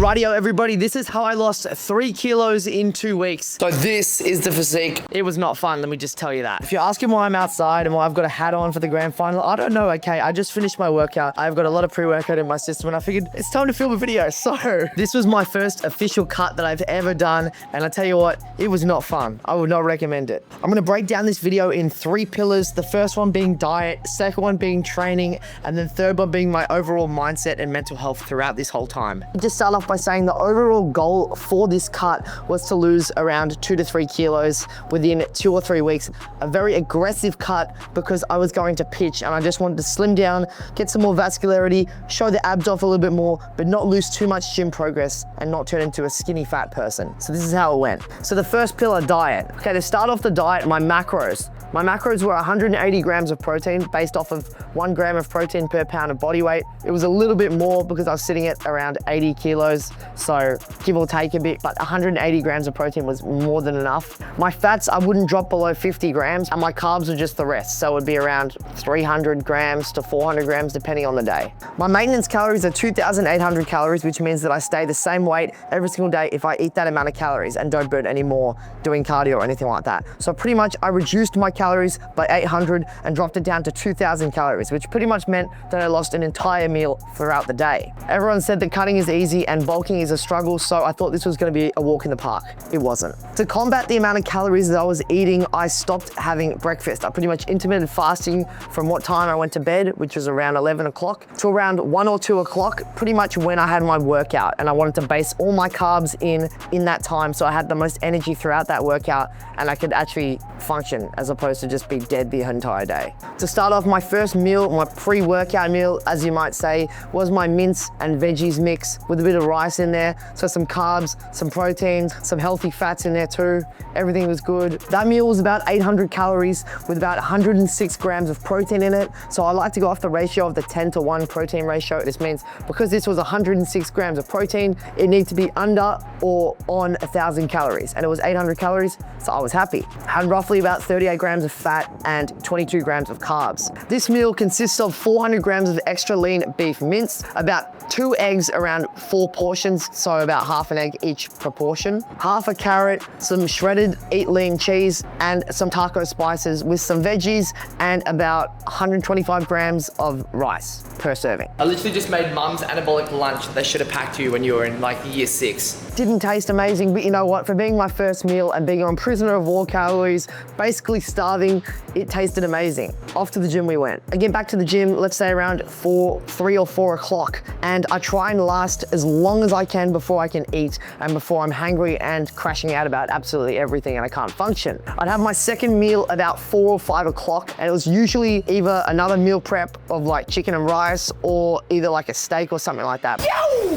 Rightio everybody, this is how I lost 3 kilos in 2 weeks. So this is the physique. It was not fun, let me just tell you that. If you're asking why I'm outside and why I've got a hat on for the grand final, I don't know, okay? I just finished my workout. I've got a lot of pre-workout in my system and I figured it's time to film a video. So this was my first official cut that I've ever done. And I tell you what, it was not fun. I would not recommend it. I'm gonna break down this video in 3 pillars. The first one being diet, second one being training, and then third one being my overall mindset and mental health throughout this whole time. Just start off by saying the overall goal for this cut was to lose around 2 to 3 kilos within 2 or 3 weeks. A very aggressive cut because I was going to pitch and I just wanted to slim down, get some more vascularity, show the abs off a little bit more, but not lose too much gym progress and not turn into a skinny fat person. So this is how it went. So the first pillar, diet. Okay, to start off the diet, my macros. My macros were 180 grams of protein based off of 1 gram of protein per pound of body weight. It was a little bit more because I was sitting at around 80 kilos. So give or take a bit, but 180 grams of protein was more than enough. My fats, I wouldn't drop below 50 grams and my carbs are just the rest. So it would be around 300 grams to 400 grams depending on the day. My maintenance calories are 2,800 calories, which means that I stay the same weight every single day if I eat that amount of calories and don't burn any more doing cardio or anything like that. So pretty much I reduced my calories by 800 and dropped it down to 2,000 calories, which pretty much meant that I lost an entire meal throughout the day. Everyone said that cutting is easy and bulking is a struggle, so I thought this was gonna be a walk in the park. It wasn't. To combat the amount of calories that I was eating, I stopped having breakfast. I pretty much intermittent fasting from what time I went to bed, which was around 11 o'clock, to around 1 or 2 o'clock, pretty much when I had my workout. And I wanted to base all my carbs in that time, so I had the most energy throughout that workout and I could actually function as opposed to just be dead the entire day. To start off, my first meal, my pre-workout meal, as you might say, was my mince and veggies mix with a bit of rice in there. So some carbs, some proteins, some healthy fats in there too. Everything was good. That meal was about 800 calories with about 106 grams of protein in it. So I like to go off the ratio of the 10-to-1 protein ratio. This means because this was 106 grams of protein, it needs to be under or on 1,000 calories. And it was 800 calories, so I was happy. Had roughly about 38 grams of fat and 22 grams of carbs. This meal consists of 400 grams of extra lean beef mince, about 2 eggs around 4 portions, so about half an egg each proportion, half a carrot, some shredded eat lean cheese, and some taco spices with some veggies and about 125 grams of rice per serving. I literally just made mum's anabolic lunch they should have packed you when you were in like year 6. Didn't taste amazing, but you know what? For being my first meal and being on prisoner of war calories, basically starving, it tasted amazing. Off to the gym we went. I get back to the gym, let's say around 3 or 4 o'clock, and I try and last as long as I can before I can eat and before I'm hungry and crashing out about absolutely everything and I can't function. I'd have my second meal about 4 or 5 o'clock, and it was usually either another meal prep of like chicken and rice or either like a steak or something like that.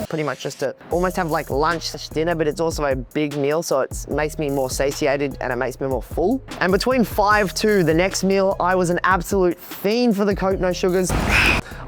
Pretty much just to almost have like lunch / dinner, but it's also a big meal, so it makes me more satiated and it makes me more full. And between 5 to the next meal, I was an absolute fiend for the Coke No Sugars.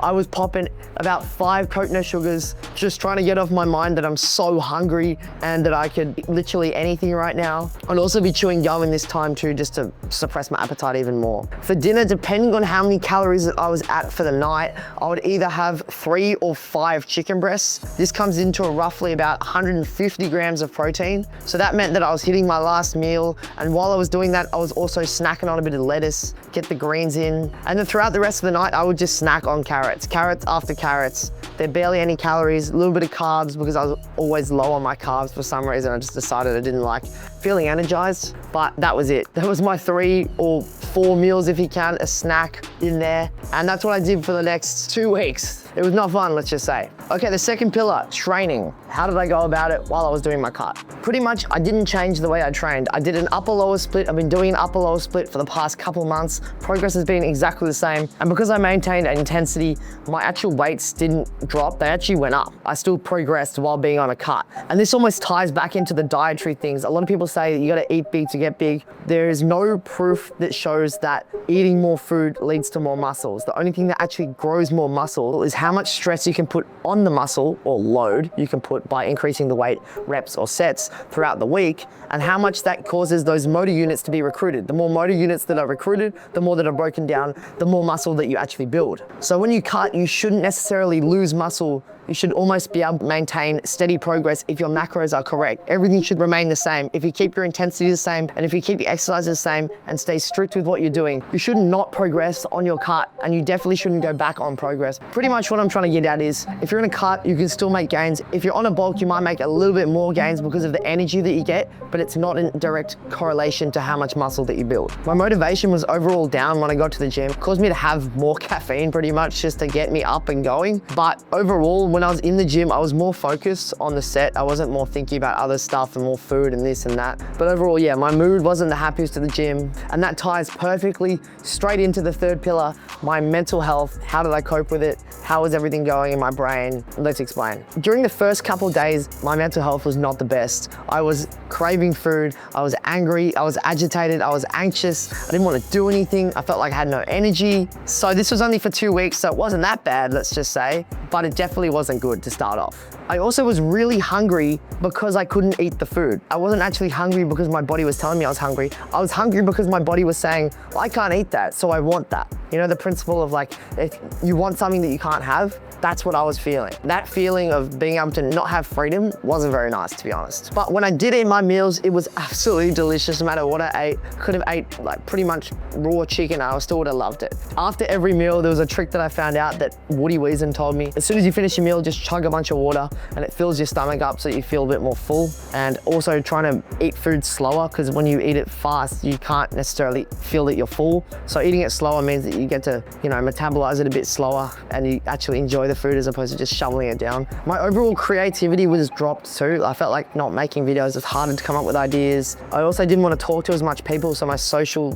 I was popping about 5 Coke No Sugars, just trying to get off my mind that I'm so hungry and that I could eat literally anything right now. I'd also be chewing gum in this time too, just to suppress my appetite even more. For dinner, depending on how many calories that I was at for the night, I would either have 3 or 5 chicken breasts. This comes into roughly about 150 grams of protein. So that meant that I was hitting my last meal. And while I was doing that, I was also snacking on a bit of lettuce, get the greens in. And then throughout the rest of the night, I would just snack on carrots. Carrots after carrots. They're barely any calories, a little bit of carbs because I was always low on my carbs for some reason. I just decided I didn't like feeling energized, but that was it. That was my 3 or 4 meals if you count a snack in there. And that's what I did for the next 2 weeks. It was not fun, let's just say. Okay, the second pillar, training. How did I go about it while I was doing my cut? Pretty much, I didn't change the way I trained. I did an upper-lower split. I've been doing an upper-lower split for the past couple months. Progress has been exactly the same. And because I maintained an intensity, my actual weights didn't drop. They actually went up. I still progressed while being on a cut. And this almost ties back into the dietary things. A lot of people say that you gotta eat big to get big. There is no proof that shows that eating more food leads to more muscles. The only thing that actually grows more muscle is how much stress you can put on the muscle or load you can put by increasing the weight, reps or sets throughout the week, and how much that causes those motor units to be recruited. The more motor units that are recruited, the more that are broken down, the more muscle that you actually build. So when you cut, you shouldn't necessarily lose muscle You should almost be able to maintain steady progress if your macros are correct. Everything should remain the same. If you keep your intensity the same, and if you keep your exercise the same and stay strict with what you're doing, you should not progress on your cut, and you definitely shouldn't go back on progress. Pretty much what I'm trying to get at is, if you're in a cut, you can still make gains. If you're on a bulk, you might make a little bit more gains because of the energy that you get, but it's not in direct correlation to how much muscle that you build. My motivation was overall down when I got to the gym. It caused me to have more caffeine pretty much just to get me up and going. But overall, when I was in the gym, I was more focused on the set. I wasn't more thinking about other stuff and more food and this and that. But overall, yeah, my mood wasn't the happiest at the gym. And that ties perfectly straight into the third pillar, my mental health. How did I cope with it? How was everything going in my brain? Let's explain. During the first couple of days, my mental health was not the best. I was craving food. I was angry. I was agitated. I was anxious. I didn't want to do anything. I felt like I had no energy. So this was only for 2 weeks, so it wasn't that bad, let's just say, but it definitely wasn't good to start off. I also was really hungry because I couldn't eat the food. I wasn't actually hungry because my body was telling me I was hungry. I was hungry because my body was saying, well, I can't eat that, so I want that. You know, the principle of like, if you want something that you can't have, that's what I was feeling. That feeling of being able to not have freedom wasn't very nice, to be honest. But when I did eat my meals, it was absolutely delicious no matter what I ate. Could have ate like pretty much raw chicken, I still would have loved it. After every meal, there was a trick that I found out that Woody Weason told me. As soon as you finish your meal, just chug a bunch of water and it fills your stomach up so you feel a bit more full. And also trying to eat food slower, because when you eat it fast, you can't necessarily feel that you're full. So eating it slower means that you get to, you know, metabolize it a bit slower and you actually enjoy the food as opposed to just shoveling it down. My overall creativity was dropped too. I felt like not making videos, it's harder to come up with ideas. I also didn't want to talk to as much people, so my social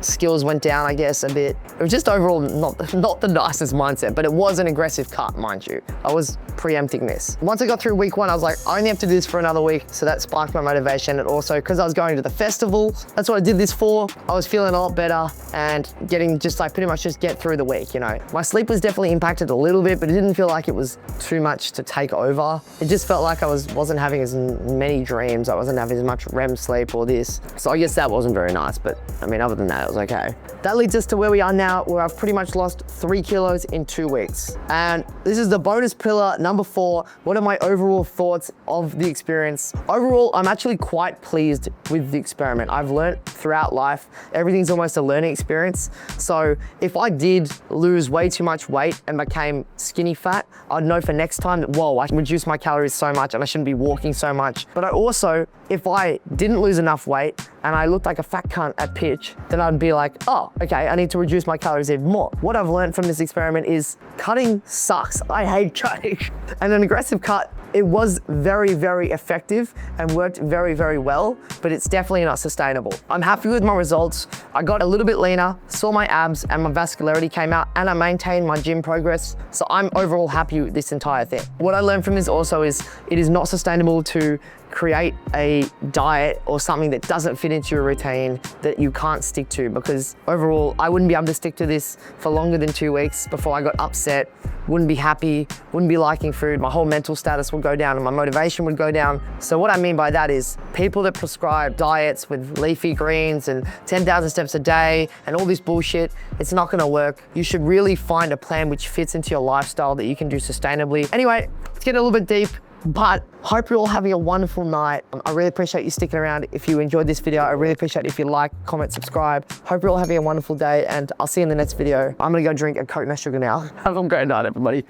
skills went down, I guess, a bit. It was just overall not the nicest mindset, but it was an aggressive cut, mind you. I was preempting this. Once I got through week 1, I was like, I only have to do this for another week, so that sparked my motivation. And also, because I was going to the festival, that's what I did this for. I was feeling a lot better and getting just like pretty much just get through the week, you know. My sleep was definitely impacted a little bit, but it didn't feel like it was too much to take over. It just felt like I wasn't having as many dreams. I wasn't having as much REM sleep or this. So I guess that wasn't very nice, but I mean, other than that, it was okay. That leads us to where we are now, where I've pretty much lost 3 kilos in 2 weeks. And this is the bonus pillar, number 4. What are my overall thoughts of the experience? Overall, I'm actually quite pleased with the experiment. I've learned throughout life, everything's almost a learning experience. So if I did lose way too much weight and became skinny fat, I'd know for next time that, whoa, I can reduce my calories so much and I shouldn't be walking so much. But I also, if I didn't lose enough weight and I looked like a fat cunt at pitch, then I'd be like, oh, okay, I need to reduce my calories even more. What I've learned from this experiment is cutting sucks. I hate cutting. And an aggressive cut, it was very, very effective and worked very, very well, but it's definitely not sustainable. I'm happy with my results. I got a little bit leaner, saw my abs and my vascularity came out, and I maintained my gym progress. So I'm overall happy with this entire thing. What I learned from this also is it is not sustainable to create a diet or something that doesn't fit into your routine that you can't stick to, because overall I wouldn't be able to stick to this for longer than 2 weeks before I got upset, wouldn't be happy, wouldn't be liking food, my whole mental status would go down and my motivation would go down. So what I mean by that is people that prescribe diets with leafy greens and 10,000 steps a day and all this bullshit, it's not gonna work. You should really find a plan which fits into your lifestyle that you can do sustainably. Anyway, let's get a little bit deep. But hope you're all having a wonderful night. I really appreciate you sticking around. If you enjoyed this video, I really appreciate it if you like, comment, subscribe. Hope you're all having a wonderful day, and I'll see you in the next video. I'm gonna go drink a Coke no sugar now. Have a great night, everybody.